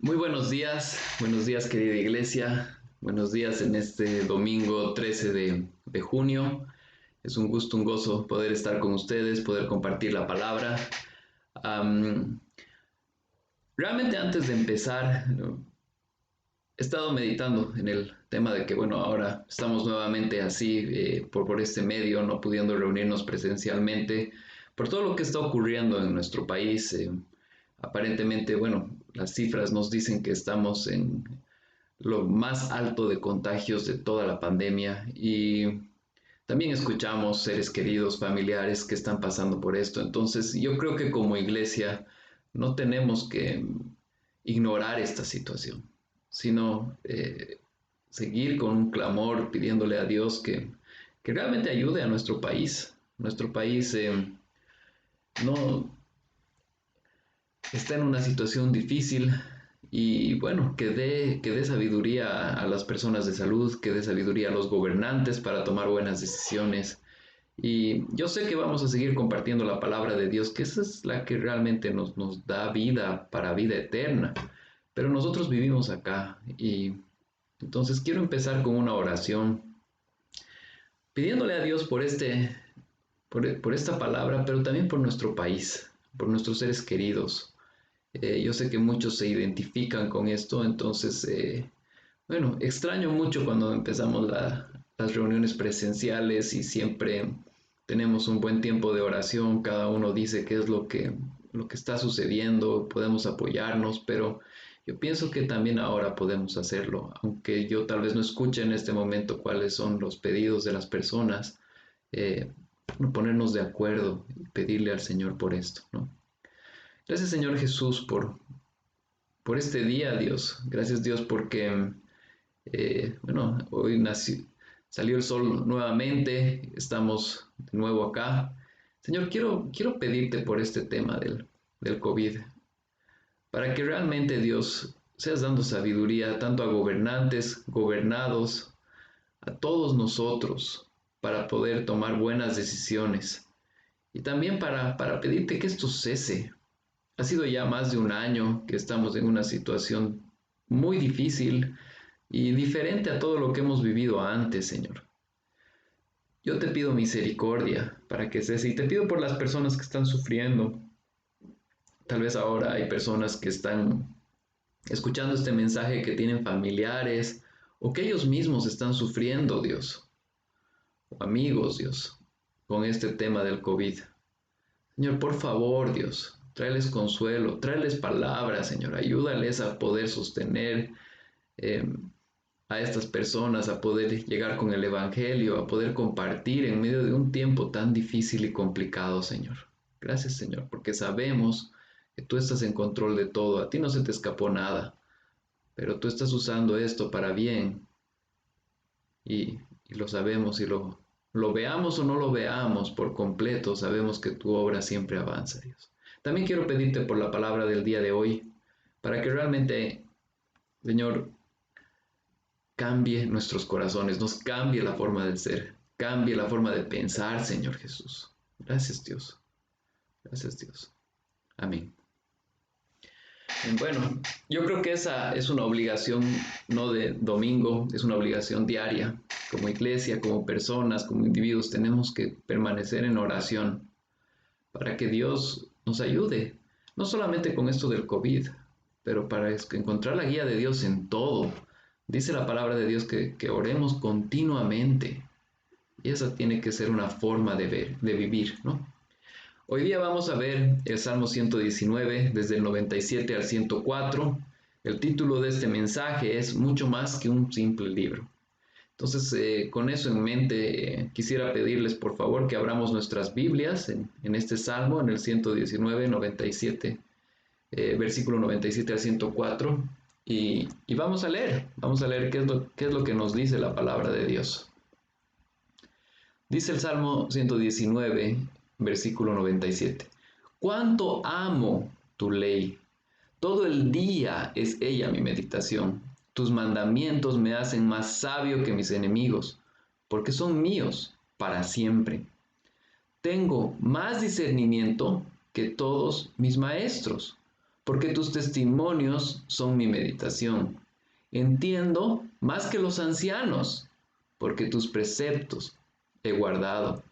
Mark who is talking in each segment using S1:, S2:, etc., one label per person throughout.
S1: Muy buenos días querida iglesia, buenos días en este domingo 13 de junio. Es un gusto, un gozo poder estar con ustedes, poder compartir la palabra. Am, Realmente antes de empezar, he estado meditando en el tema de que, bueno, ahora estamos nuevamente así por este medio, no pudiendo reunirnos presencialmente, por todo lo que está ocurriendo en nuestro país. Aparentemente, bueno, las cifras nos dicen que estamos en lo más alto de contagios de toda la pandemia y también escuchamos seres queridos, familiares que están pasando por esto. Entonces, yo creo que como iglesia no tenemos que ignorar esta situación, sino seguir con un clamor pidiéndole a Dios que realmente ayude a nuestro país. Nuestro país no está en una situación difícil y bueno, que dé sabiduría a las personas de salud, que dé sabiduría a los gobernantes para tomar buenas decisiones. Y yo sé que vamos a seguir compartiendo la palabra de Dios, que esa es la que realmente nos da vida para vida eterna. Pero nosotros vivimos acá y entonces quiero empezar con una oración, pidiéndole a Dios por esta palabra, pero también por nuestro país, por nuestros seres queridos. Yo sé que muchos se identifican con esto, entonces, bueno, extraño mucho cuando empezamos las reuniones presenciales y siempre tenemos un buen tiempo de oración, cada uno dice qué es lo que está sucediendo, podemos apoyarnos, pero yo pienso que también ahora podemos hacerlo, aunque yo tal vez no escuche en este momento cuáles son los pedidos de las personas, eh, ponernos de acuerdo y pedirle al Señor por esto, ¿no? Gracias Señor Jesús por este día, Dios. Gracias Dios porque, bueno, hoy salió el sol nuevamente, estamos de nuevo acá. Señor, quiero pedirte por este tema del COVID, para que realmente Dios seas dando sabiduría tanto a gobernantes, gobernados, a todos nosotros, para poder tomar buenas decisiones. Y también para pedirte que esto cese. Ha sido ya más de un año que estamos en una situación muy difícil y diferente a todo lo que hemos vivido antes, Señor. Yo te pido misericordia para que cese y te pido por las personas que están sufriendo. Tal vez ahora hay personas que están escuchando este mensaje que tienen familiares o que ellos mismos están sufriendo, Dios, o amigos, Dios, con este tema del COVID. Señor, por favor, Dios, tráeles consuelo, tráeles palabras, Señor, ayúdales a poder sostener eh, a estas personas, a poder llegar con el Evangelio, a poder compartir en medio de un tiempo tan difícil y complicado, Señor. Gracias, Señor, porque sabemos que tú estás en control de todo, a ti no se te escapó nada, pero tú estás usando esto para bien y lo sabemos y lo veamos o no lo veamos por completo, sabemos que tu obra siempre avanza, Dios. También quiero pedirte por la palabra del día de hoy, para que realmente, Señor, cambie nuestros corazones, nos cambie la forma de ser, cambie la forma de pensar, Señor Jesús. Gracias, Dios. Gracias, Dios. Amén. Bueno, yo creo que esa es una obligación no de domingo, es una obligación diaria. Como iglesia, como personas, como individuos, tenemos que permanecer en oración para que Dios nos ayude, no solamente con esto del COVID, pero para encontrar la guía de Dios en todo. Dice la palabra de Dios que oremos continuamente y esa tiene que ser una forma de vivir, ¿no? Hoy día vamos a ver el Salmo 119, desde el 97 al 104. El título de este mensaje es Mucho más que un simple libro. Entonces, con eso en mente, quisiera pedirles por favor que abramos nuestras Biblias en este Salmo, en el 119, 97, versículo 97 al 104, y vamos a leer qué es lo que nos dice la palabra de Dios. Dice el Salmo 119, versículo 97. Cuánto amo tu ley. Todo el día es ella mi meditación. Tus mandamientos me hacen más sabio que mis enemigos, porque son míos para siempre. Tengo más discernimiento que todos mis maestros, porque tus testimonios son mi meditación. Entiendo más que los ancianos, porque tus preceptos he guardado.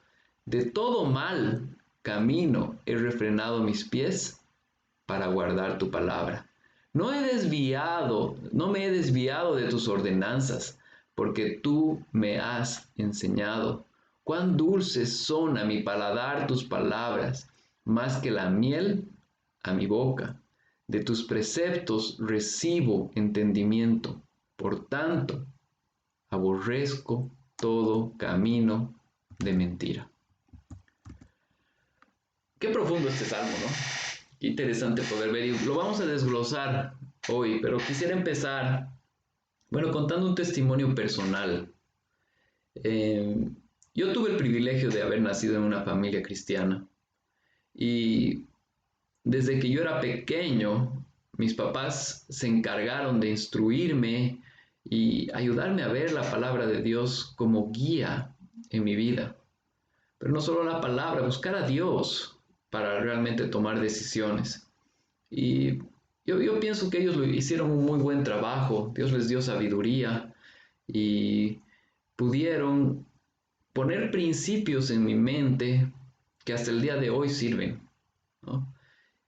S1: De todo mal camino he refrenado mis pies para guardar tu palabra. No me he desviado de tus ordenanzas, porque tú me has enseñado. Cuán dulces son a mi paladar tus palabras, más que la miel a mi boca. De tus preceptos recibo entendimiento. Por tanto, aborrezco todo camino de mentira. Qué profundo este salmo, ¿no? Qué interesante poder ver, y lo vamos a desglosar hoy, pero quisiera empezar, contando un testimonio personal. Yo tuve el privilegio de haber nacido en una familia cristiana, y desde que yo era pequeño, mis papás se encargaron de instruirme y ayudarme a ver la palabra de Dios como guía en mi vida. Pero no solo la palabra, buscar a Dios para realmente tomar decisiones. Y yo pienso que ellos lo hicieron un muy buen trabajo. Dios les dio sabiduría y pudieron poner principios en mi mente que hasta el día de hoy sirven, ¿no?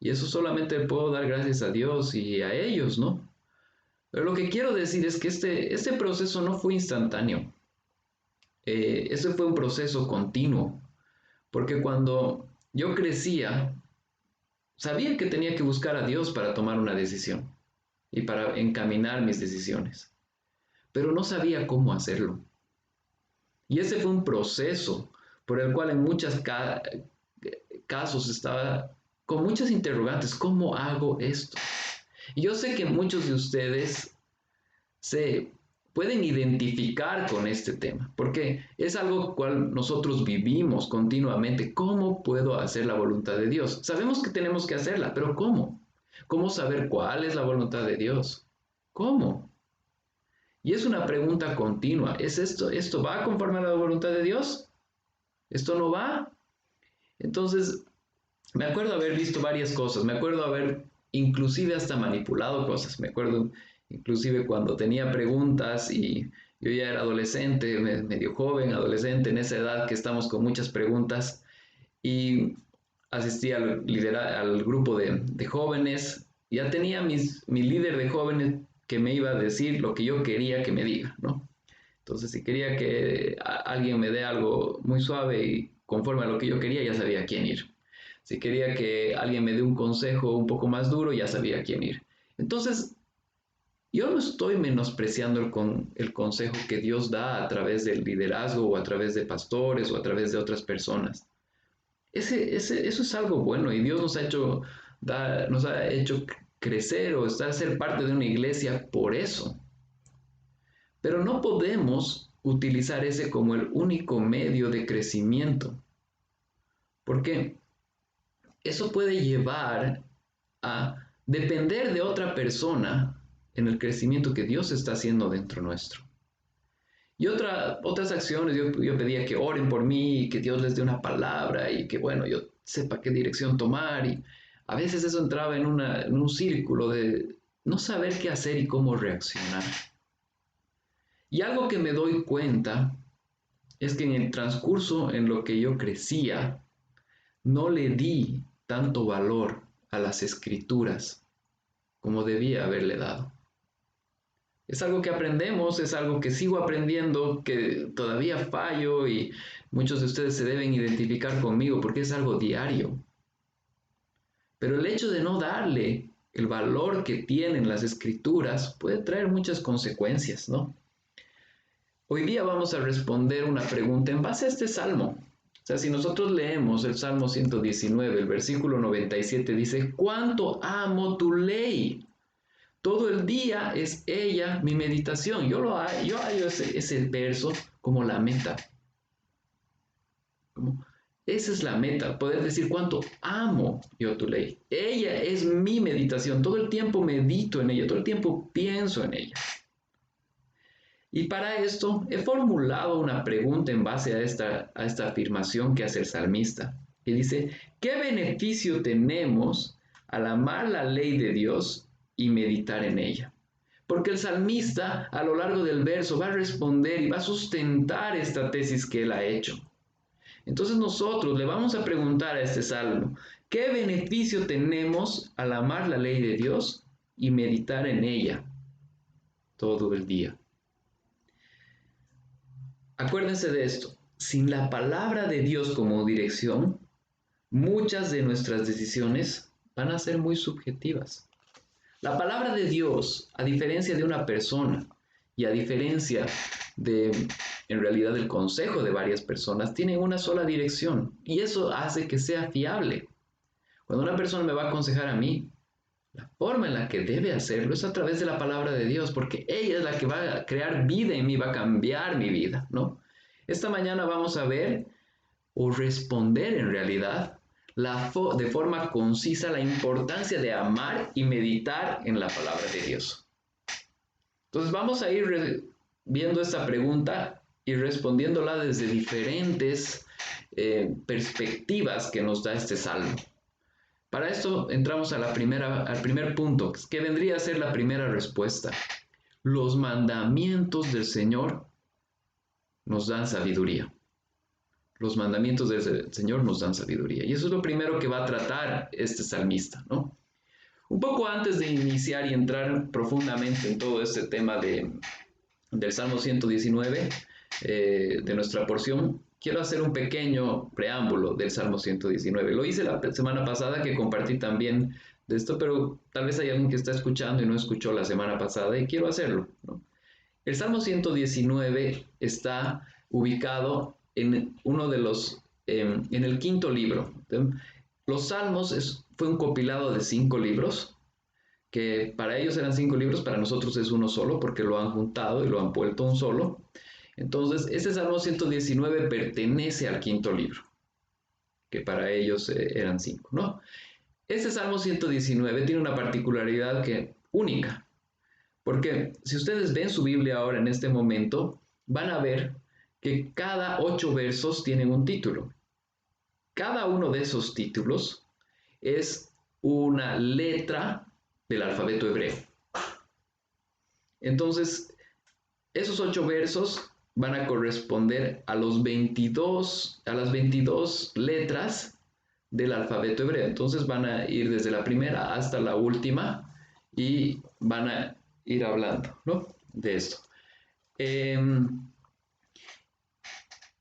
S1: Y eso solamente puedo dar gracias a Dios y a ellos, ¿no? Pero lo que quiero decir es que este proceso no fue instantáneo. Ese fue un proceso continuo. Porque cuando yo crecía, sabía que tenía que buscar a Dios para tomar una decisión y para encaminar mis decisiones. Pero no sabía cómo hacerlo. Y ese fue un proceso por el cual en muchos casos estaba con muchas interrogantes. ¿Cómo hago esto? Y yo sé que muchos de ustedes se pueden identificar con este tema, porque es algo cual nosotros vivimos continuamente. ¿Cómo puedo hacer la voluntad de Dios? Sabemos que tenemos que hacerla, pero ¿cómo? ¿Cómo saber cuál es la voluntad de Dios? ¿Cómo? Y es una pregunta continua. ¿Es esto va conforme a la voluntad de Dios? ¿Esto no va? Entonces, me acuerdo haber visto varias cosas, me acuerdo haber inclusive hasta manipulado cosas, me acuerdo inclusive cuando tenía preguntas y yo ya era adolescente, medio joven, adolescente, en esa edad que estamos con muchas preguntas, y asistí al grupo de jóvenes, ya tenía mi líder de jóvenes que me iba a decir lo que yo quería que me diga, ¿no? Entonces, si quería que alguien me dé algo muy suave y conforme a lo que yo quería, ya sabía a quién ir. Si quería que alguien me dé un consejo un poco más duro, ya sabía a quién ir. Entonces, yo no estoy menospreciando el consejo que Dios da a través del liderazgo o a través de pastores o a través de otras personas. Eso es algo bueno, y Dios nos ha hecho crecer o ser parte de una iglesia por eso. Pero no podemos utilizar ese como el único medio de crecimiento, porque eso puede llevar a depender de otra persona en el crecimiento que Dios está haciendo dentro nuestro. Y otras acciones, yo pedía que oren por mí, que Dios les dé una palabra y que, yo sepa qué dirección tomar. Y a veces eso entraba en un círculo de no saber qué hacer y cómo reaccionar. Y algo que me doy cuenta es que en el transcurso en lo que yo crecía, no le di tanto valor a las escrituras como debía haberle dado. Es algo que aprendemos, es algo que sigo aprendiendo, que todavía fallo, y muchos de ustedes se deben identificar conmigo porque es algo diario. Pero el hecho de no darle el valor que tienen las escrituras puede traer muchas consecuencias, ¿no? Hoy día vamos a responder una pregunta en base a este salmo. O sea, si nosotros leemos el Salmo 119, el versículo 97 dice: «¿Cuánto amo tu ley? Todo el día es ella mi meditación». Yo hallo ese verso como la meta. Esa es la meta, poder decir cuánto amo yo tu ley. Ella es mi meditación, todo el tiempo medito en ella, todo el tiempo pienso en ella. Y para esto he formulado una pregunta en base a esta afirmación que hace el salmista, que dice: ¿qué beneficio tenemos al amar la ley de Dios y meditar en ella. Porque el salmista a lo largo del verso va a responder y va a sustentar esta tesis que él ha hecho. Entonces nosotros le vamos a preguntar a este salmo, ¿qué beneficio tenemos al amar la ley de Dios y meditar en ella todo el día? Acuérdense de esto, sin la palabra de Dios como dirección, muchas de nuestras decisiones van a ser muy subjetivas. La palabra de Dios, a diferencia de una persona y a diferencia de, en realidad, del consejo de varias personas, tiene una sola dirección y eso hace que sea fiable. Cuando una persona me va a aconsejar a mí, la forma en la que debe hacerlo es a través de la palabra de Dios, porque ella es la que va a crear vida en mí, va a cambiar mi vida, ¿no? Esta mañana vamos a ver o responder en realidad de forma concisa la importancia de amar y meditar en la palabra de Dios. Entonces vamos a ir viendo esta pregunta y respondiéndola desde diferentes perspectivas que nos da este salmo. Para esto entramos al primer punto, que vendría a ser la primera respuesta. Los mandamientos del Señor nos dan sabiduría. Los mandamientos del Señor nos dan sabiduría. Y eso es lo primero que va a tratar este salmista, ¿no? Un poco antes de iniciar y entrar profundamente en todo este tema del Salmo 119, de nuestra porción, quiero hacer un pequeño preámbulo del Salmo 119. Lo hice la semana pasada que compartí también de esto, pero tal vez hay alguien que está escuchando y no escuchó la semana pasada y quiero hacerlo, ¿no? El Salmo 119 está ubicado en uno de en el quinto libro. Los Salmos fue un compilado de 5 libros, que para ellos eran 5 libros, para nosotros es uno solo, porque lo han juntado y lo han vuelto un solo. Entonces, este Salmo 119 pertenece al quinto libro, que para ellos eran 5, ¿no? Este Salmo 119 tiene una particularidad única, porque si ustedes ven su Biblia ahora en este momento, van a ver que cada 8 versos tienen un título. Cada uno de esos títulos es una letra del alfabeto hebreo. Entonces, esos 8 versos van a corresponder a las 22 letras del alfabeto hebreo. Entonces van a ir desde la primera hasta la última y van a ir hablando, ¿no?, de esto.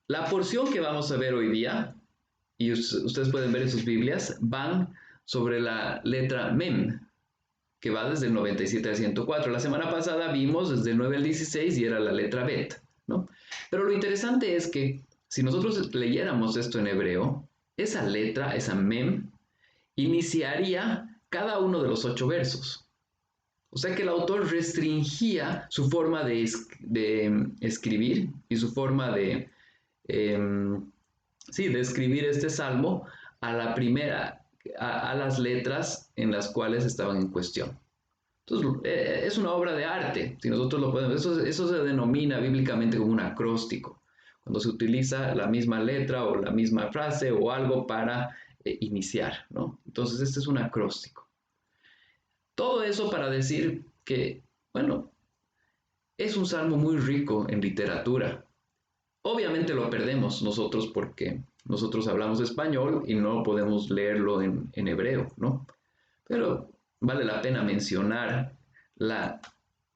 S1: La porción que vamos a ver hoy día, y ustedes pueden ver en sus Biblias, van sobre la letra Mem, que va desde el 97 al 104. La semana pasada vimos desde el 9 al 16 y era la letra Bet, ¿no? Pero lo interesante es que si nosotros leyéramos esto en hebreo, esa letra, esa Mem, iniciaría cada uno de los 8 versos. O sea que el autor restringía su forma de escribir y su forma de escribir este salmo a la primera, a las letras en las cuales estaban en cuestión. Entonces, es una obra de arte, si nosotros lo podemos, eso se denomina bíblicamente como un acróstico, cuando se utiliza la misma letra o la misma frase o algo para iniciar, ¿no? Entonces, este es un acróstico. Todo eso para decir que, bueno, es un salmo muy rico en literatura. Obviamente lo perdemos nosotros porque nosotros hablamos español y no podemos leerlo en hebreo, ¿no? Pero vale la pena mencionar la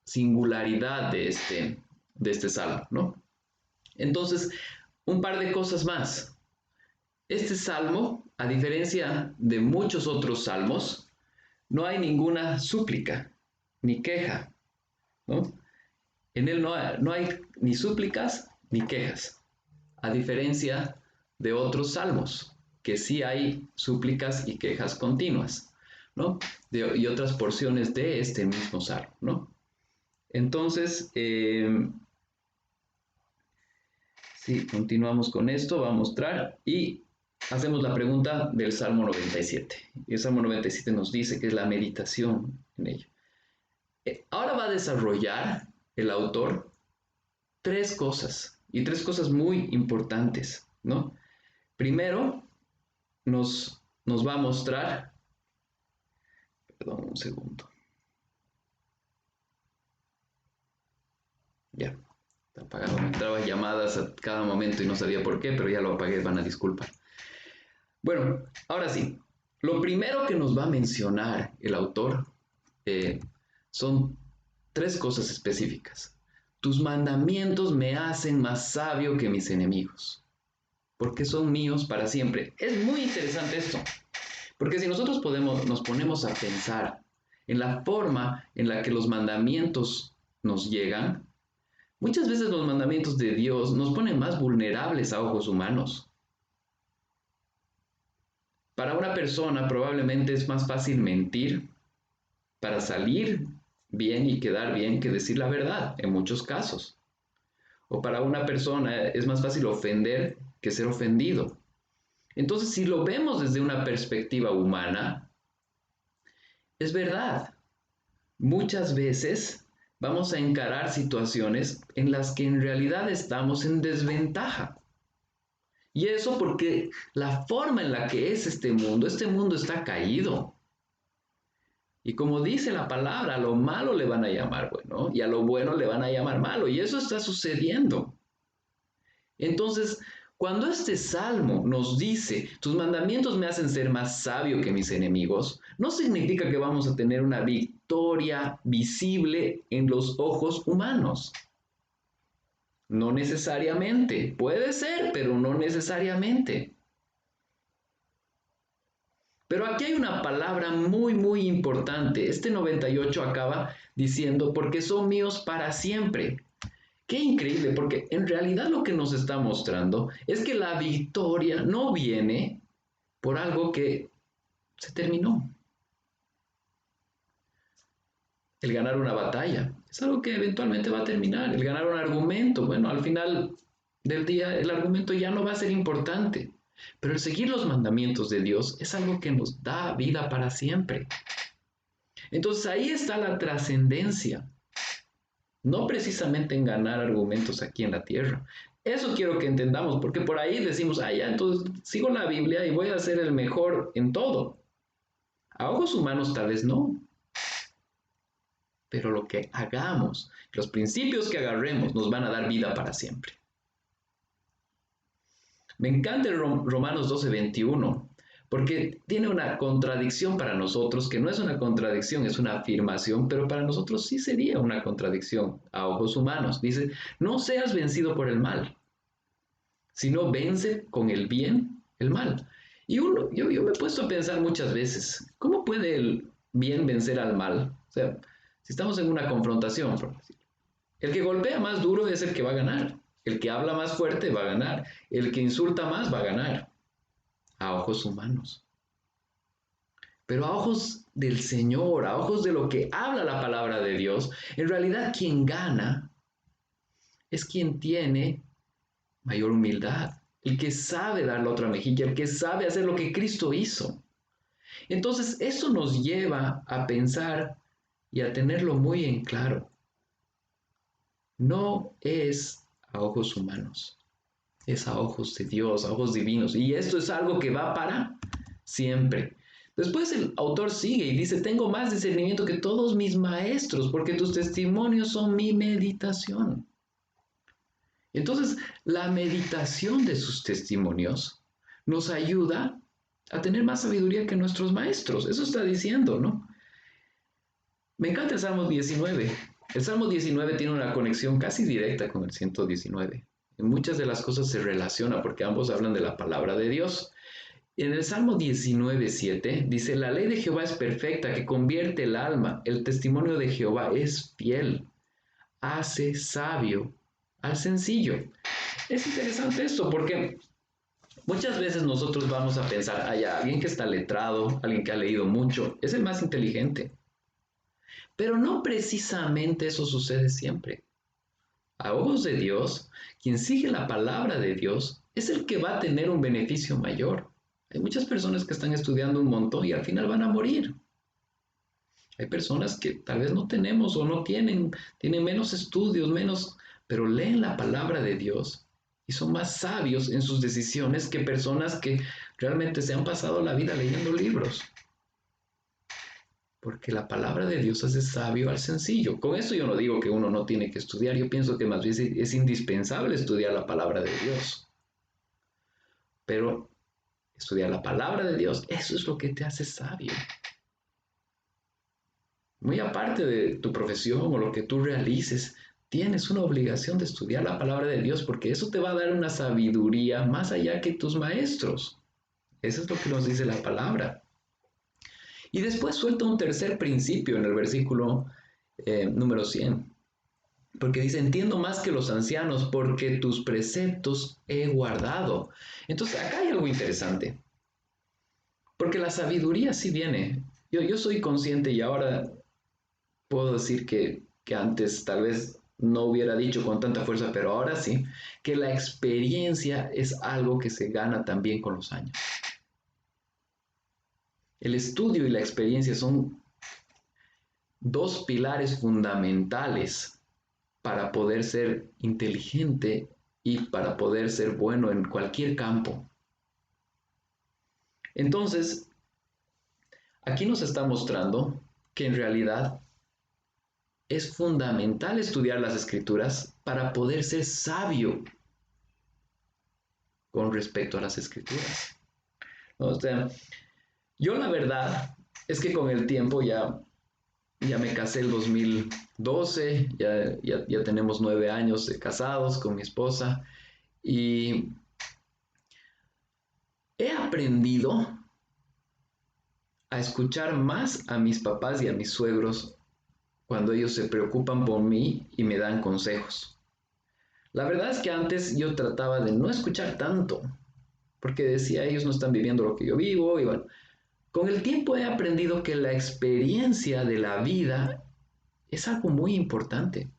S1: singularidad de este salmo, ¿no? Entonces, un par de cosas más. Este salmo, a diferencia de muchos otros salmos, no hay ninguna súplica ni queja, ¿no? En él no hay ni súplicas ni quejas, a diferencia de otros salmos, que sí hay súplicas y quejas continuas, ¿no? Y otras porciones de este mismo salmo, ¿no? Entonces, continuamos con esto, va a mostrar y hacemos la pregunta del Salmo 97. Y el Salmo 97 nos dice que es la meditación en ello. Ahora va a desarrollar el autor 3 cosas, y 3 cosas muy importantes, ¿no? Primero, nos va a mostrar un segundo. Ya, está apagado. Me entraban llamadas a cada momento y no sabía por qué, pero ya lo apagué, van a disculpar. Bueno, ahora sí. Lo primero que nos va a mencionar el autor son tres cosas específicas. Tus mandamientos me hacen más sabio que mis enemigos, porque son míos para siempre. Es muy interesante esto, porque si nosotros nos ponemos a pensar en la forma en la que los mandamientos nos llegan, muchas veces los mandamientos de Dios nos ponen más vulnerables a ojos humanos. Para una persona probablemente es más fácil mentir para salir bien y quedar bien que decir la verdad en muchos casos. O para una persona es más fácil ofender que ser ofendido. Entonces, si lo vemos desde una perspectiva humana, es verdad. Muchas veces vamos a encarar situaciones en las que en realidad estamos en desventaja. Y eso porque la forma en la que es este mundo está caído. Y como dice la palabra, a lo malo le van a llamar bueno y a lo bueno le van a llamar malo. Y eso está sucediendo. Entonces, cuando este salmo nos dice, tus mandamientos me hacen ser más sabio que mis enemigos, no significa que vamos a tener una victoria visible en los ojos humanos. No necesariamente. Puede ser, pero no necesariamente. Pero aquí hay una palabra muy, muy importante. Este 98 acaba diciendo, porque son míos para siempre. Qué increíble, porque en realidad lo que nos está mostrando es que la victoria no viene por algo que se terminó. El ganar una batalla es algo que eventualmente va a terminar. El ganar un argumento, bueno, al final del día el argumento ya no va a ser importante. Pero el seguir los mandamientos de Dios es algo que nos da vida para siempre. Entonces ahí está la trascendencia. No precisamente en ganar argumentos aquí en la tierra. Eso quiero que entendamos, porque por ahí decimos, ya, entonces sigo la Biblia y voy a ser el mejor en todo. A ojos humanos tal vez no. Pero lo que hagamos, los principios que agarremos, nos van a dar vida para siempre. Me encanta el Romanos 12:21, porque tiene una contradicción para nosotros, que no es una contradicción, es una afirmación, pero para nosotros sí sería una contradicción a ojos humanos. Dice, no seas vencido por el mal, sino vence con el bien el mal. Y yo me he puesto a pensar muchas veces, ¿cómo puede el bien vencer al mal? O sea, si estamos en una confrontación, por decirlo, el que golpea más duro es el que va a ganar. El que habla más fuerte va a ganar. El que insulta más va a ganar. A ojos humanos. Pero a ojos del Señor, a ojos de lo que habla la palabra de Dios, en realidad quien gana es quien tiene mayor humildad. El que sabe dar la otra mejilla, el que sabe hacer lo que Cristo hizo. Entonces, eso nos lleva a pensar y a tenerlo muy en claro. No es a ojos humanos, es a ojos de Dios, a ojos divinos. Y esto es algo que va para siempre. Después el autor sigue y dice, tengo más discernimiento que todos mis maestros, porque tus testimonios son mi meditación. Entonces, la meditación de sus testimonios nos ayuda a tener más sabiduría que nuestros maestros. Eso está diciendo, ¿no? Me encanta el Salmo 19. El Salmo 19 tiene una conexión casi directa con el 119. En muchas de las cosas se relaciona porque ambos hablan de la palabra de Dios. En el Salmo 19:7 dice, la ley de Jehová es perfecta, que convierte el alma. El testimonio de Jehová es fiel, hace sabio al sencillo. Es interesante esto porque muchas veces nosotros vamos a pensar, alguien que está letrado, alguien que ha leído mucho, es el más inteligente. Pero no precisamente eso sucede siempre. A ojos de Dios, quien sigue la palabra de Dios es el que va a tener un beneficio mayor. Hay muchas personas que están estudiando un montón y al final van a morir. Hay personas que tal vez no tenemos o no tienen menos estudios, pero leen la palabra de Dios y son más sabios en sus decisiones que personas que realmente se han pasado la vida leyendo libros. Porque la palabra de Dios hace sabio al sencillo. Con esto yo no digo que uno no tiene que estudiar, yo pienso que más bien es indispensable estudiar la palabra de Dios. Pero estudiar la palabra de Dios, eso es lo que te hace sabio. Muy aparte de tu profesión o lo que tú realices, tienes una obligación de estudiar la palabra de Dios porque eso te va a dar una sabiduría más allá que tus maestros. Eso es lo que nos dice la palabra. Y después suelta un tercer principio en el versículo número 100. Porque dice, entiendo más que los ancianos porque tus preceptos he guardado. Entonces, acá hay algo interesante. Porque la sabiduría sí viene. Yo soy consciente y ahora puedo decir que antes tal vez no hubiera dicho con tanta fuerza, pero ahora sí, que la experiencia es algo que se gana también con los años. El estudio y la experiencia son dos pilares fundamentales para poder ser inteligente y para poder ser bueno en cualquier campo. Entonces, aquí nos está mostrando que en realidad es fundamental estudiar las escrituras para poder ser sabio con respecto a las escrituras. O sea, yo la verdad es que con el tiempo ya me casé el 2012, ya tenemos 9 años de casados con mi esposa y he aprendido a escuchar más a mis papás y a mis suegros cuando ellos se preocupan por mí y me dan consejos. La verdad es que antes yo trataba de no escuchar tanto, porque decía, ellos no están viviendo lo que yo vivo, y bueno, con el tiempo he aprendido que la experiencia de la vida es algo muy importante,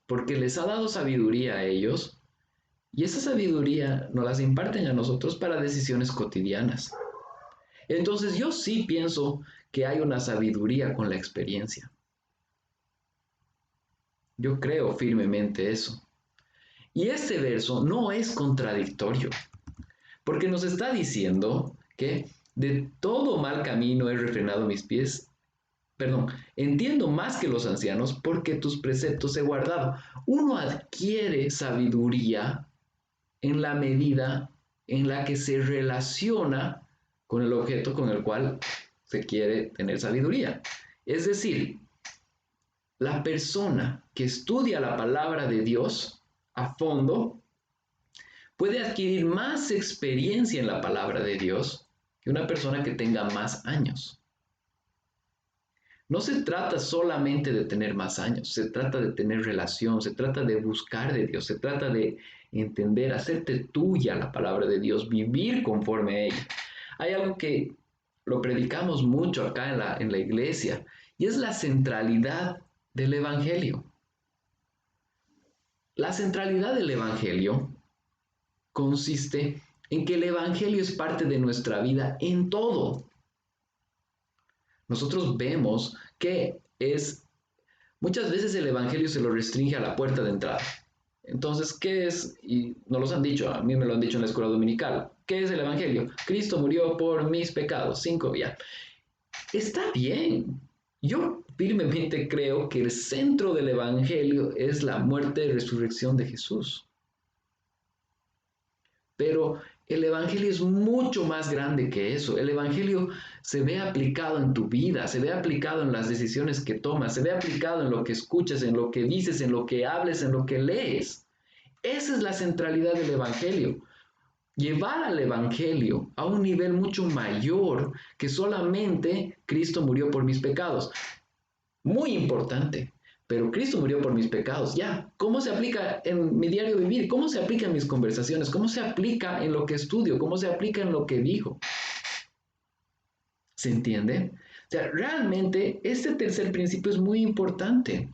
S1: porque les ha dado sabiduría a ellos, y esa sabiduría nos las imparten a nosotros para decisiones cotidianas. Entonces yo sí pienso que hay una sabiduría con la experiencia. Yo creo firmemente eso. Y este verso no es contradictorio, porque nos está diciendo que de todo mal camino he refrenado mis pies. Perdón, entiendo más que los ancianos porque tus preceptos he guardado. Uno adquiere sabiduría en la medida en la que se relaciona con el objeto con el cual se quiere tener sabiduría. Es decir, la persona que estudia la palabra de Dios a fondo puede adquirir más experiencia en la palabra de Dios que una persona que tenga más años. No se trata solamente de tener más años, se trata de tener relación, se trata de buscar de Dios, se trata de entender, hacerte tuya la palabra de Dios, vivir conforme a ella. Hay algo que lo predicamos mucho acá en la iglesia y es la centralidad del Evangelio. La centralidad del Evangelio consiste en que el Evangelio es parte de nuestra vida en todo. Nosotros vemos que muchas veces el Evangelio se lo restringe a la puerta de entrada. Entonces, ¿qué es? Y nos lo han dicho, a mí me lo han dicho en la escuela dominical. ¿Qué es el Evangelio? Cristo murió por mis pecados. 5, ya. Está bien. Yo firmemente creo que el centro del Evangelio es la muerte y resurrección de Jesús. Pero el Evangelio es mucho más grande que eso. El Evangelio se ve aplicado en tu vida, se ve aplicado en las decisiones que tomas, se ve aplicado en lo que escuchas, en lo que dices, en lo que hables, en lo que lees. Esa es la centralidad del Evangelio. Llevar al Evangelio a un nivel mucho mayor que solamente Cristo murió por mis pecados. Muy importante. Pero Cristo murió por mis pecados. Ya, ¿cómo se aplica en mi diario vivir? ¿Cómo se aplica en mis conversaciones? ¿Cómo se aplica en lo que estudio? ¿Cómo se aplica en lo que digo? ¿Se entiende? O sea, realmente este tercer principio es muy importante.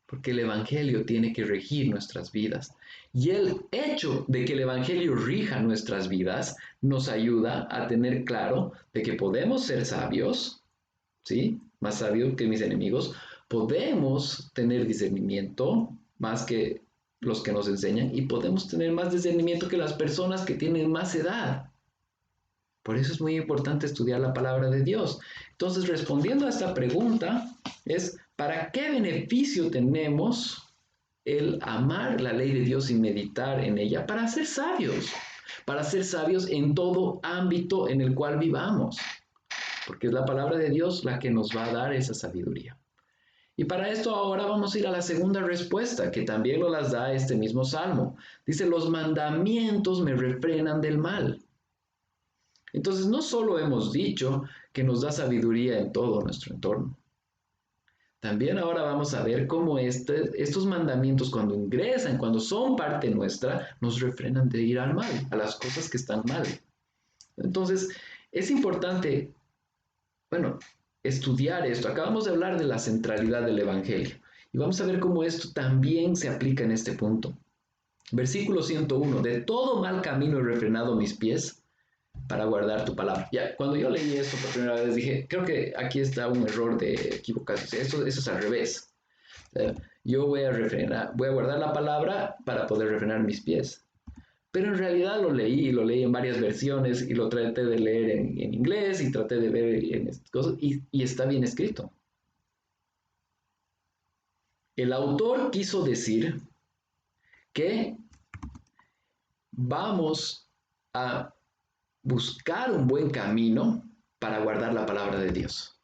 S1: Porque el Evangelio tiene que regir nuestras vidas. Y el hecho de que el Evangelio rija nuestras vidas nos ayuda a tener claro de que podemos ser sabios, ¿sí? Más sabio que mis enemigos, podemos tener discernimiento más que los que nos enseñan y podemos tener más discernimiento que las personas que tienen más edad. Por eso es muy importante estudiar la palabra de Dios. Entonces, respondiendo a esta pregunta, es ¿para qué beneficio tenemos el amar la ley de Dios y meditar en ella? Para ser sabios en todo ámbito en el cual vivamos, porque es la palabra de Dios la que nos va a dar esa sabiduría. Y para esto ahora vamos a ir a la segunda respuesta, que también nos las da este mismo salmo. Dice, los mandamientos me refrenan del mal. Entonces, no solo hemos dicho que nos da sabiduría en todo nuestro entorno, también ahora vamos a ver cómo estos mandamientos cuando ingresan, cuando son parte nuestra, nos refrenan de ir al mal, a las cosas que están mal. Entonces, es importante, bueno, estudiar esto. Acabamos de hablar de la centralidad del Evangelio y vamos a ver cómo esto también se aplica en este punto. Versículo 101, de todo mal camino he refrenado mis pies para guardar tu palabra. Ya, cuando yo leí esto por primera vez dije, creo que aquí está un error de equivocación. Eso es al revés. Yo voy a guardar la palabra para poder refrenar mis pies. Pero en realidad lo leí en varias versiones y lo traté de leer en inglés y traté de ver en estas cosas y está bien escrito. El autor quiso decir que vamos a buscar un buen camino para guardar la palabra de Dios.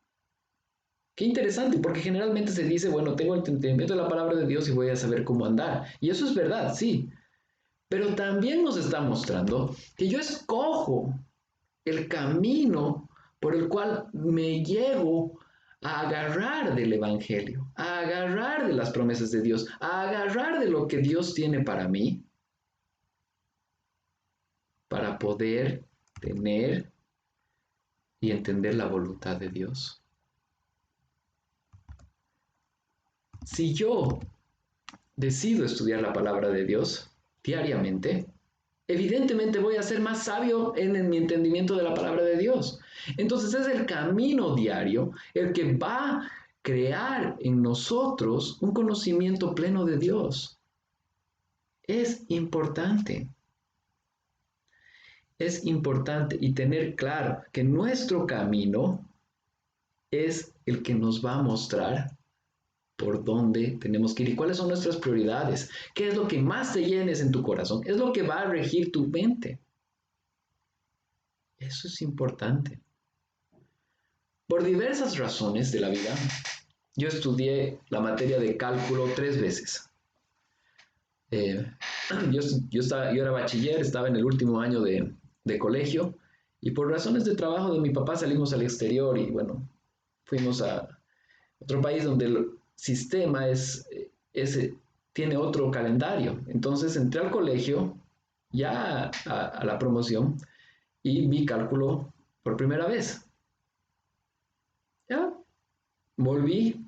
S1: Qué interesante, porque generalmente se dice, bueno, tengo el entendimiento de la palabra de Dios y voy a saber cómo andar. Y eso es verdad, sí. Pero también nos está mostrando que yo escojo el camino por el cual me llevo a agarrar del Evangelio, a agarrar de las promesas de Dios, a agarrar de lo que Dios tiene para mí, para poder tener y entender la voluntad de Dios. Si yo decido estudiar la palabra de Dios diariamente, evidentemente voy a ser más sabio en mi entendimiento de la palabra de Dios. Entonces es el camino diario el que va a crear en nosotros un conocimiento pleno de Dios. Es importante. Es importante y tener claro que nuestro camino es el que nos va a mostrar por dónde tenemos que ir y cuáles son nuestras prioridades, qué es lo que más te llenes en tu corazón, es lo que va a regir tu mente. Eso es importante. Por diversas razones de la vida, yo estudié la materia de cálculo 3 veces. Yo era bachiller, estaba en el último año de colegio y por razones de trabajo de mi papá salimos al exterior y bueno, fuimos a otro país donde el sistema tiene otro calendario. Entonces entré al colegio ya a la promoción y vi cálculo por primera vez. Ya, volví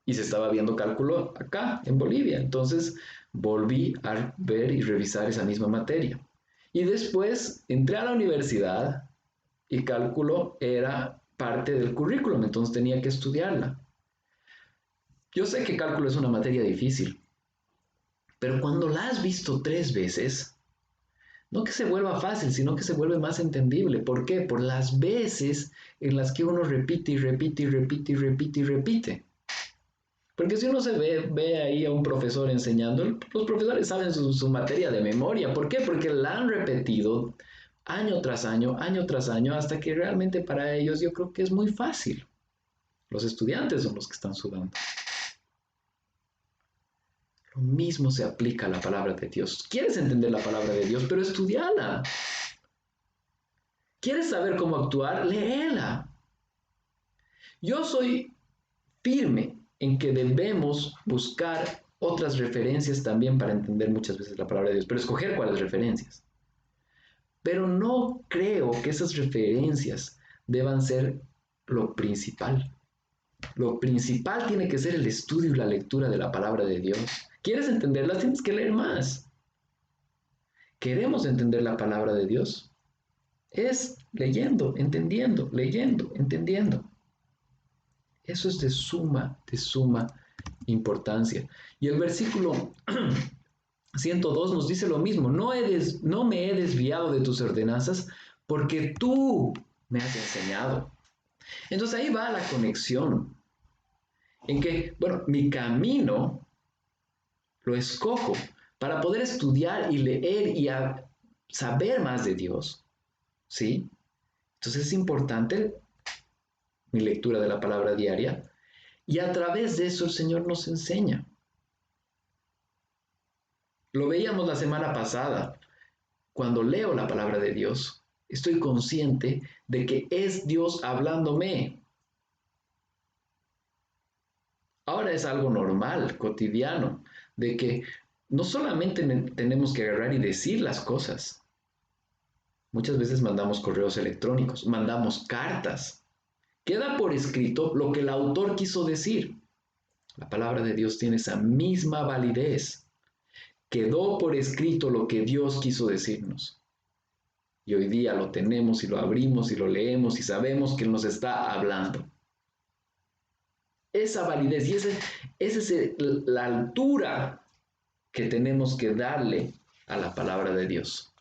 S1: y se estaba viendo cálculo acá en Bolivia. Entonces volví a ver y revisar esa misma materia. Y después entré a la universidad y cálculo era parte del currículum, entonces tenía que estudiarla. Yo sé que cálculo es una materia difícil, pero cuando la has visto 3 veces, no que se vuelva fácil, sino que se vuelve más entendible. ¿Por qué? Por las veces en las que uno repite y repite y repite y repite y repite. Porque si uno ve ahí a un profesor enseñando, los profesores saben su materia de memoria. ¿Por qué? Porque la han repetido año tras año, hasta que realmente para ellos yo creo que es muy fácil. Los estudiantes son los que están sudando. Lo mismo se aplica a la palabra de Dios. ¿Quieres entender la palabra de Dios? Pero estudiala. ¿Quieres saber cómo actuar? Léela. Yo soy firme en que debemos buscar otras referencias también para entender muchas veces la palabra de Dios, pero escoger cuáles referencias. Pero no creo que esas referencias deban ser lo principal. Lo principal tiene que ser el estudio y la lectura de la palabra de Dios. ¿Quieres entenderla? Tienes que leer más. ¿Queremos entender la palabra de Dios? Es leyendo, entendiendo, leyendo, entendiendo. Eso es de suma importancia. Y el versículo 102 nos dice lo mismo. No me he desviado de tus ordenanzas porque tú me has enseñado. Entonces ahí va la conexión, en que, bueno, mi camino lo escojo para poder estudiar y leer y saber más de Dios, ¿sí? Entonces es importante mi lectura de la palabra diaria y a través de eso el Señor nos enseña. Lo veíamos la semana pasada. Cuando leo la palabra de Dios, estoy consciente de que es Dios hablándome. Ahora es algo normal, cotidiano, de que no solamente tenemos que agarrar y decir las cosas. Muchas veces mandamos correos electrónicos, mandamos cartas. Queda por escrito lo que el autor quiso decir. La palabra de Dios tiene esa misma validez. Quedó por escrito lo que Dios quiso decirnos. Y hoy día lo tenemos y lo abrimos y lo leemos y sabemos que Él nos está hablando. Esa validez y esa es la altura que tenemos que darle a la palabra de Dios.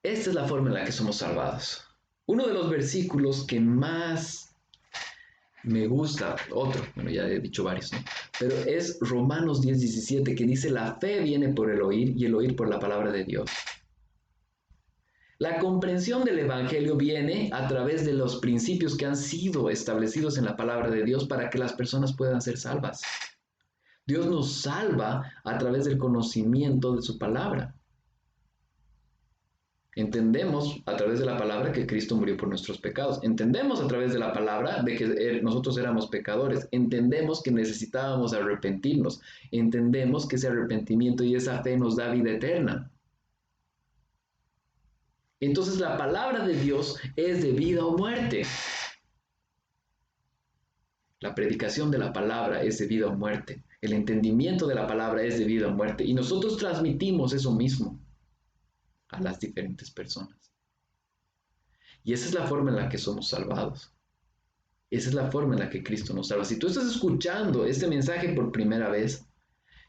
S1: Esta es la forma en la que somos salvados. Uno de los versículos que más me gusta, bueno, ya he dicho varios, ¿no? Pero es Romanos 10:17, que dice, la fe viene por el oír y el oír por la palabra de Dios. La comprensión del Evangelio viene a través de los principios que han sido establecidos en la palabra de Dios para que las personas puedan ser salvas. Dios nos salva a través del conocimiento de su palabra. Entendemos a través de la palabra que Cristo murió por nuestros pecados. Entendemos a través de la palabra de que nosotros éramos pecadores. Entendemos que necesitábamos arrepentirnos. Entendemos que ese arrepentimiento y esa fe nos da vida eterna. Entonces la palabra de Dios es de vida o muerte. La predicación de la palabra es de vida o muerte. El entendimiento de la palabra es de vida o muerte. Y nosotros transmitimos eso mismo a las diferentes personas. Y esa es la forma en la que somos salvados. Esa es la forma en la que Cristo nos salva. Si tú estás escuchando este mensaje por primera vez,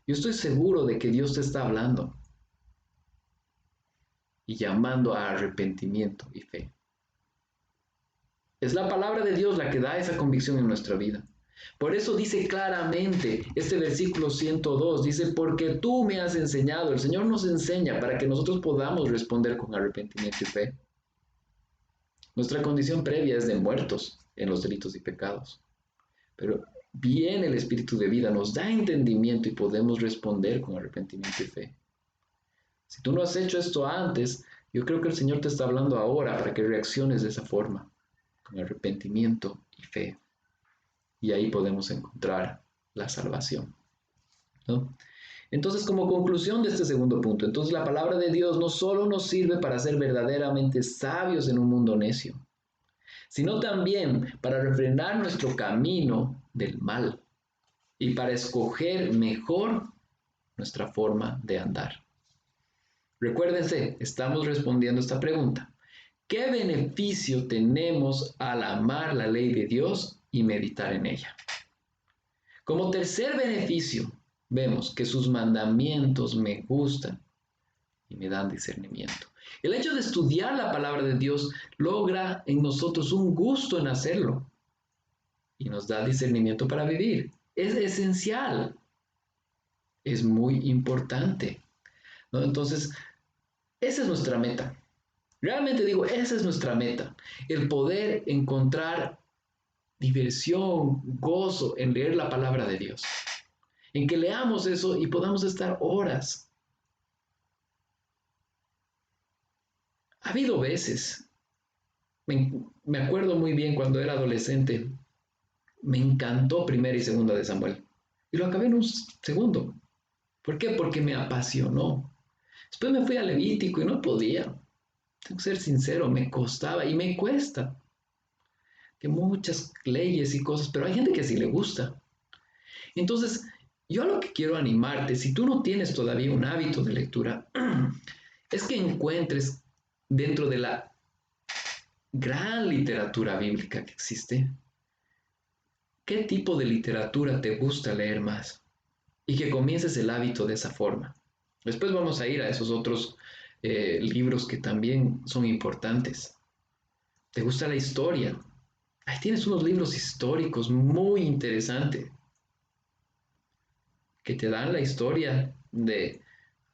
S1: yo estoy seguro de que Dios te está hablando y llamando a arrepentimiento y fe. Es la palabra de Dios la que da esa convicción en nuestra vida. Por eso dice claramente este versículo 102, dice, porque tú me has enseñado, el Señor nos enseña para que nosotros podamos responder con arrepentimiento y fe. Nuestra condición previa es de muertos en los delitos y pecados, pero viene el Espíritu de vida, nos da entendimiento y podemos responder con arrepentimiento y fe. Si tú no has hecho esto antes, yo creo que el Señor te está hablando ahora para que reacciones de esa forma, con arrepentimiento y fe. Y ahí podemos encontrar la salvación, ¿no? Entonces, como conclusión de este segundo punto, entonces la palabra de Dios no solo nos sirve para ser verdaderamente sabios en un mundo necio, sino también para refrenar nuestro camino del mal y para escoger mejor nuestra forma de andar. Recuérdense, estamos respondiendo esta pregunta. ¿Qué beneficio tenemos al amar la ley de Dios y meditar en ella? Como tercer beneficio, vemos que sus mandamientos me gustan y me dan discernimiento. El hecho de estudiar la palabra de Dios logra en nosotros un gusto en hacerlo y nos da discernimiento para vivir. Es esencial, es muy importante, ¿no? Entonces, esa es nuestra meta. Realmente digo, esa es nuestra meta, el poder encontrar diversión, gozo en leer la palabra de Dios, en que leamos eso y podamos estar horas. Ha habido veces, me acuerdo muy bien cuando era adolescente, me encantó Primera y Segunda de Samuel y lo acabé en un segundo. ¿Por qué? Porque me apasionó. Después me fui a Levítico y no podía. Tengo que ser sincero, me costaba y me cuesta. Que muchas leyes y cosas, pero hay gente que sí le gusta. Entonces, yo lo que quiero animarte, si tú no tienes todavía un hábito de lectura, es que encuentres dentro de la gran literatura bíblica que existe, qué tipo de literatura te gusta leer más y que comiences el hábito de esa forma. Después vamos a ir a esos otros libros que también son importantes. ¿Te gusta la historia? Ahí tienes unos libros históricos muy interesantes que te dan la historia de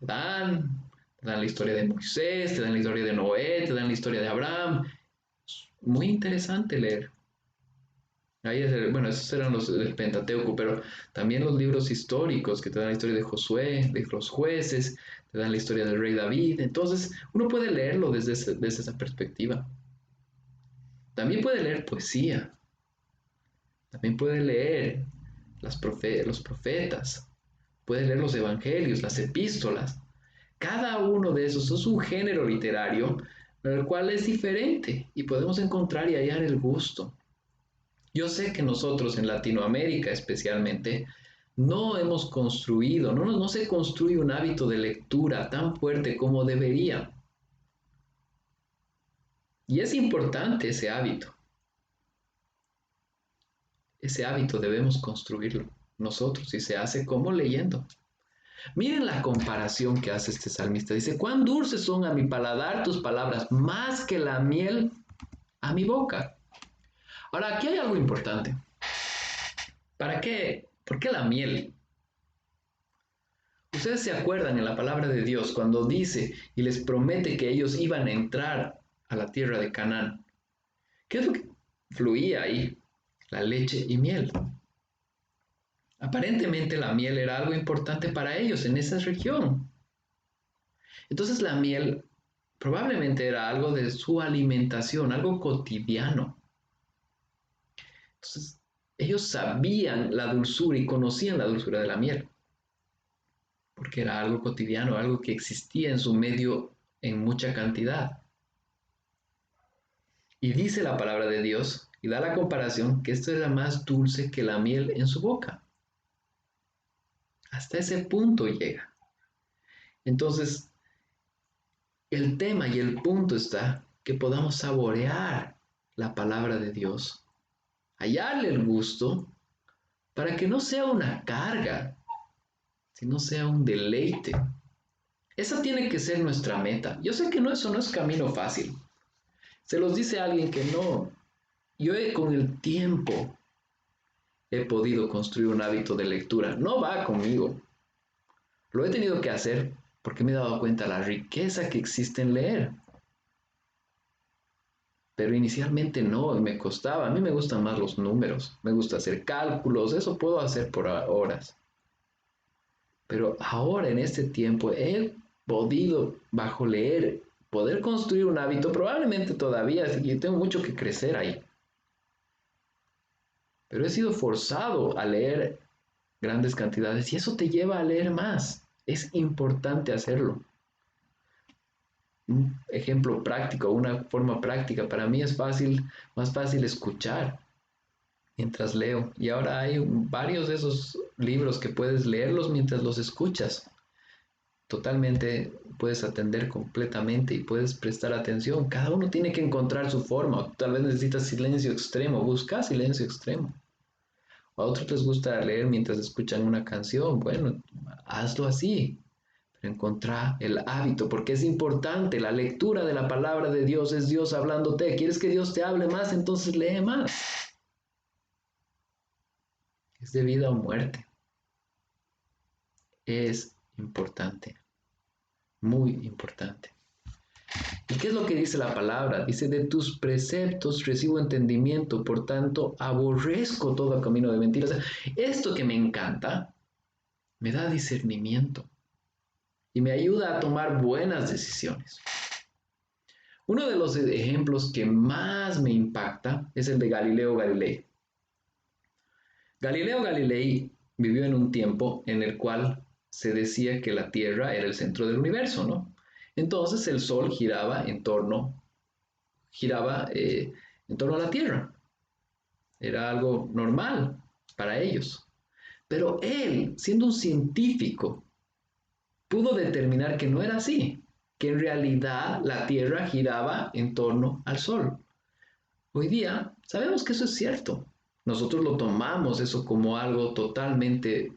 S1: Adán, te dan la historia de Moisés, te dan la historia de Noé, te dan la historia de Abraham. Muy interesante leer. Bueno, esos eran los del Pentateuco, pero también los libros históricos que te dan la historia de Josué, de los jueces, te dan la historia del rey David. Entonces, uno puede leerlo desde esa perspectiva. También puede leer poesía, también puede leer los profetas, puede leer los evangelios, las epístolas. Cada uno de esos es un género literario, el cual es diferente y podemos encontrar y hallar el gusto. Yo sé que nosotros en Latinoamérica especialmente no hemos construido, no se construye un hábito de lectura tan fuerte como debería. Y es importante ese hábito. Ese hábito debemos construirlo nosotros y se hace como leyendo. Miren la comparación que hace este salmista. Dice, cuán dulces son a mi paladar tus palabras, más que la miel a mi boca. Ahora, aquí hay algo importante. ¿Para qué? ¿Por qué la miel? Ustedes se acuerdan en la palabra de Dios cuando dice y les promete que ellos iban a entrar a la tierra de Canaán. ¿Qué es lo que fluía ahí? La leche y miel. Aparentemente la miel era algo importante para ellos en esa región. Entonces la miel probablemente era algo de su alimentación, algo cotidiano. Entonces ellos sabían la dulzura y conocían la dulzura de la miel, porque era algo cotidiano, algo que existía en su medio en mucha cantidad. Y dice la palabra de Dios y da la comparación que esto era más dulce que la miel en su boca. Hasta ese punto llega. Entonces, el tema y el punto está que podamos saborear la palabra de Dios, hallarle el gusto, para que no sea una carga, sino sea un deleite. Esa tiene que ser nuestra meta. Yo sé que eso no es camino fácil. Se los dice a alguien que no. Con el tiempo he podido construir un hábito de lectura. No va conmigo. Lo he tenido que hacer porque me he dado cuenta de la riqueza que existe en leer. Pero inicialmente no, me costaba. A mí me gustan más los números, me gusta hacer cálculos, eso puedo hacer por horas. Pero ahora en este tiempo he podido, bajo leer, poder construir un hábito, probablemente todavía, y tengo mucho que crecer ahí. Pero he sido forzado a leer grandes cantidades y eso te lleva a leer más. Es importante hacerlo. Un ejemplo práctico, una forma práctica, para mí es más fácil escuchar mientras leo. Y ahora hay varios de esos libros que puedes leerlos mientras los escuchas. Totalmente puedes atender completamente y puedes prestar atención. Cada uno tiene que encontrar su forma. Tal vez necesitas silencio extremo, busca silencio extremo. A otros les gusta leer mientras escuchan una canción. Bueno, hazlo así. Pero encontrar el hábito, porque es importante. La lectura de la palabra de Dios es Dios hablándote. ¿Quieres que Dios te hable más? Entonces lee más. Es de vida o muerte. Es importante. Muy importante. ¿Y qué es lo que dice la palabra? Dice, de tus preceptos recibo entendimiento, por tanto aborrezco todo camino de mentiras. Esto que me encanta, me da discernimiento y me ayuda a tomar buenas decisiones. Uno de los ejemplos que más me impacta es el de Galileo Galilei. Galileo Galilei vivió en un tiempo en el cual se decía que la Tierra era el centro del universo, ¿no? Entonces el Sol giraba en torno a la Tierra. Era algo normal para ellos. Pero él, siendo un científico, pudo determinar que no era así, que en realidad la Tierra giraba en torno al Sol. Hoy día sabemos que eso es cierto. Nosotros lo tomamos eso como algo totalmente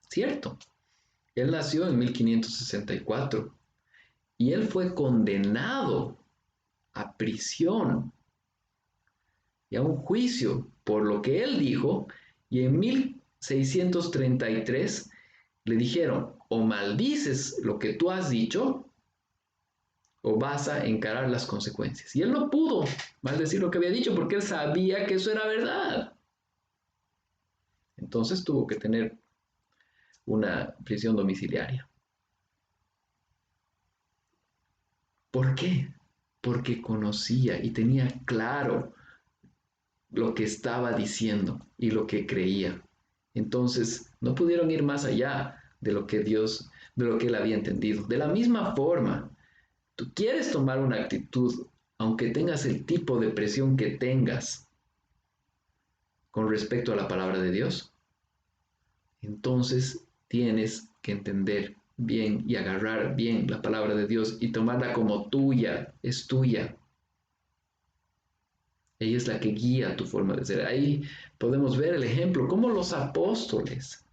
S1: cierto. Él nació en 1564 y él fue condenado a prisión y a un juicio por lo que él dijo, y en 1633 le dijeron, o maldices lo que tú has dicho, o vas a encarar las consecuencias. Y él no pudo maldecir lo que había dicho porque él sabía que eso era verdad. Entonces tuvo que tener una prisión domiciliaria. ¿Por qué? Porque conocía y tenía claro lo que estaba diciendo y lo que creía. Entonces no pudieron ir más allá de lo que de lo que él había entendido. De la misma forma, tú quieres tomar una actitud, aunque tengas el tipo de presión que tengas con respecto a la palabra de Dios, entonces tienes que entender bien y agarrar bien la palabra de Dios y tomarla como tuya, es tuya. Ella es la que guía tu forma de ser. Ahí podemos ver el ejemplo, cómo los apóstoles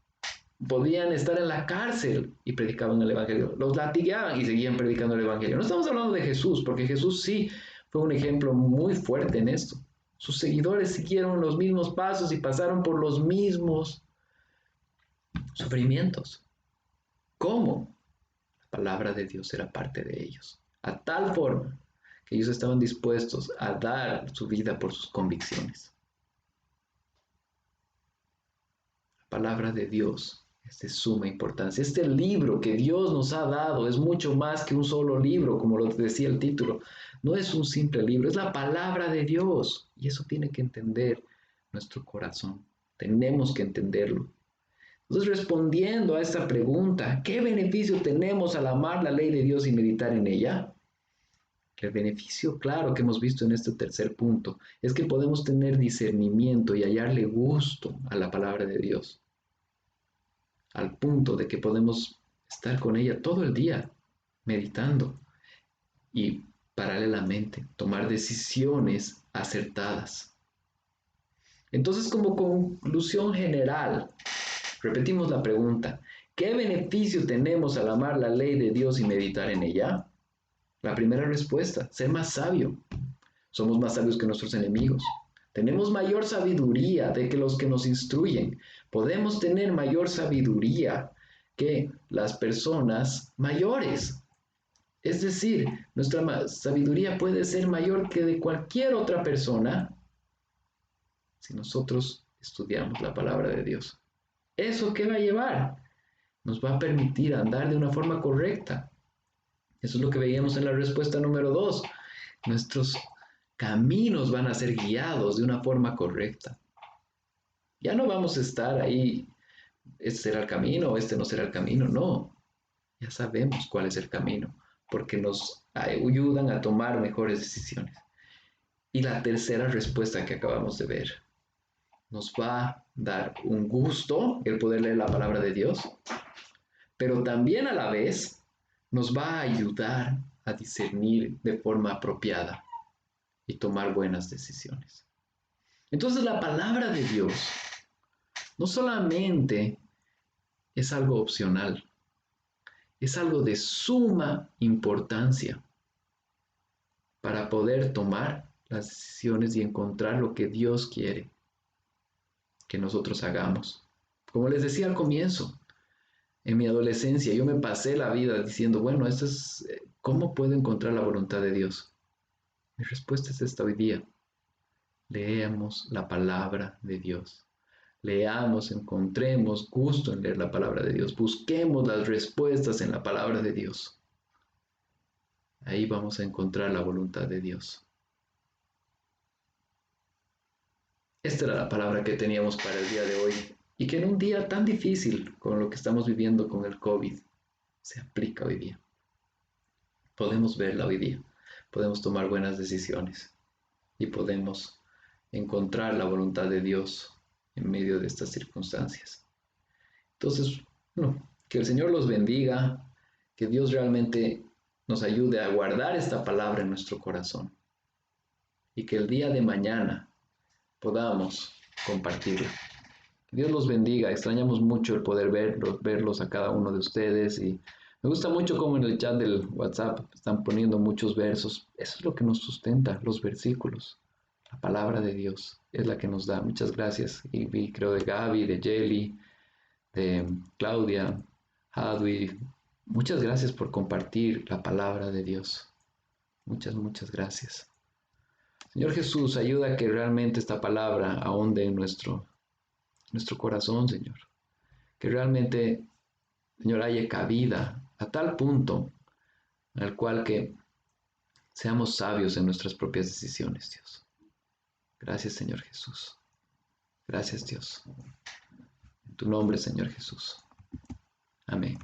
S1: podían estar en la cárcel y predicaban el Evangelio. Los latigaban y seguían predicando el Evangelio. No estamos hablando de Jesús, porque Jesús sí fue un ejemplo muy fuerte en esto. Sus seguidores siguieron los mismos pasos y pasaron por los mismos sufrimientos. ¿Cómo? La palabra de Dios era parte de ellos. A tal forma que ellos estaban dispuestos a dar su vida por sus convicciones. La palabra de Dios es de suma importancia. Este libro que Dios nos ha dado es mucho más que un solo libro, como lo decía el título. No es un simple libro, es la palabra de Dios. Y eso tiene que entender nuestro corazón. Tenemos que entenderlo. Entonces, respondiendo a esta pregunta, ¿qué beneficio tenemos al amar la ley de Dios y meditar en ella? El beneficio claro que hemos visto en este tercer punto es que podemos tener discernimiento y hallarle gusto a la palabra de Dios, al punto de que podemos estar con ella todo el día, meditando y paralelamente tomar decisiones acertadas. Entonces, como conclusión general, repetimos la pregunta, ¿qué beneficio tenemos al amar la ley de Dios y meditar en ella? La primera respuesta, ser más sabio. Somos más sabios que nuestros enemigos. Tenemos mayor sabiduría de que los que nos instruyen. Podemos tener mayor sabiduría que las personas mayores. Es decir, nuestra sabiduría puede ser mayor que de cualquier otra persona si nosotros estudiamos la palabra de Dios. ¿Eso qué va a llevar? Nos va a permitir andar de una forma correcta. Eso es lo que veíamos en la respuesta número 2. Nuestros caminos van a ser guiados de una forma correcta. Ya no vamos a estar ahí, este será el camino, este no será el camino, no. Ya sabemos cuál es el camino, porque nos ayudan a tomar mejores decisiones. Y la tercera respuesta que acabamos de ver, nos va a dar un gusto el poder leer la palabra de Dios, pero también a la vez nos va a ayudar a discernir de forma apropiada y tomar buenas decisiones. Entonces la palabra de Dios no solamente es algo opcional, es algo de suma importancia para poder tomar las decisiones y encontrar lo que Dios quiere que nosotros hagamos. Como les decía al comienzo, en mi adolescencia yo me pasé la vida diciendo, bueno, esto es, ¿cómo puedo encontrar la voluntad de Dios? Mi respuesta es esta hoy día. Leamos la palabra de Dios. Leamos, encontremos gusto en leer la palabra de Dios. Busquemos las respuestas en la palabra de Dios. Ahí vamos a encontrar la voluntad de Dios. Esta era la palabra que teníamos para el día de hoy y que en un día tan difícil como lo que estamos viviendo con el COVID se aplica hoy día. Podemos verla hoy día, podemos tomar buenas decisiones y podemos encontrar la voluntad de Dios en medio de estas circunstancias. Entonces, bueno, que el Señor los bendiga, que Dios realmente nos ayude a guardar esta palabra en nuestro corazón y que el día de mañana podamos compartirla. Que Dios los bendiga, extrañamos mucho el poder verlos a cada uno de ustedes y Me gusta mucho cómo en el chat del WhatsApp están poniendo muchos versos. Eso es lo que nos sustenta, los versículos. La palabra de Dios es la que nos da. Muchas gracias. Y vi, creo, de Gaby, de Jelly, de Claudia, Hadwi. Muchas gracias por compartir la palabra de Dios. Muchas, muchas gracias. Señor Jesús, ayuda a que realmente esta palabra ahonde en nuestro corazón, Señor. Que realmente, Señor, haya cabida a tal punto al cual que seamos sabios en nuestras propias decisiones, Dios. Gracias, Señor Jesús. Gracias, Dios. En tu nombre, Señor Jesús. Amén.